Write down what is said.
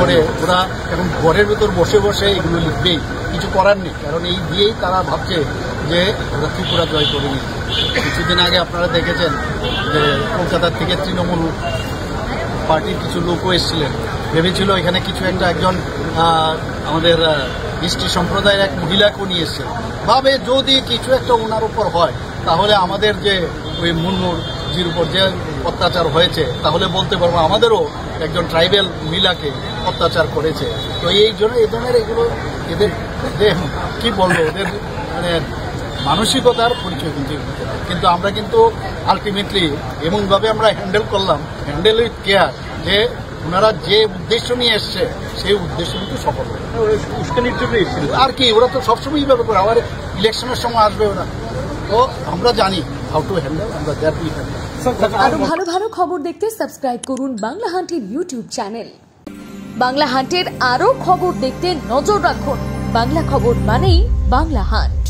করে ওরা এখন ঘরের ভেতর বসে বসে এগুলো লিখবেই, কিছু করার নেই। কারণ এই দিয়েই তারা ভাবছে যে ওরা ত্রিপুরা জয় করে নিয়েছে। কিছুদিন আগে আপনারা দেখেছেন যে কলকাতার থেকে তৃণমূল পার্টির কিছু লোকও এসেছিলেন, ভেবেছিল এখানে কিছু একটা একজন আমাদের কৃষ্টি সম্প্রদায়ের এক মহিলাকেও নিয়ে এসছে, ভাবে যদি কিছু একটা ওনার উপর হয় তাহলে আমাদের যে ওই মুন্নুরজির উপর যে অত্যাচার হয়েছে তাহলে বলতে পারবো আমাদেরও একজন ট্রাইবেল মহিলাকে অত্যাচার করেছে। তো এই জন্য এই ধরনের এগুলো এদের কি বলবো, ওদের মানে মানসিকতার পরিচয় কিন্তু আমরা কিন্তু আলটিমেটলি এমনভাবে আমরা হ্যান্ডেল করলাম, হ্যান্ডেল উইথ কেয়ার, যে ওনারা যে উদ্দেশ্য নিয়ে এসছে সেই উদ্দেশ্য কিন্তু সফল হবে। উস্কানির জন্য আর কি, ওরা তো সবসময় এইভাবে করে, আবার ইলেকশনের সময় আসবে ওরা। তো আমরা জানি হাউ টু হ্যান্ডেল, আমরা দ্যাট উই হ্যান্ডেল। আরো ভালো ভালো খবর দেখতে সাবস্ক্রাইব করুন বাংলা হান্টের ইউটিউব চ্যানেল। বাংলা হান্টের আরো খবর দেখতে নজর রাখুন। বাংলা খবর মানেই বাংলা হান্ট।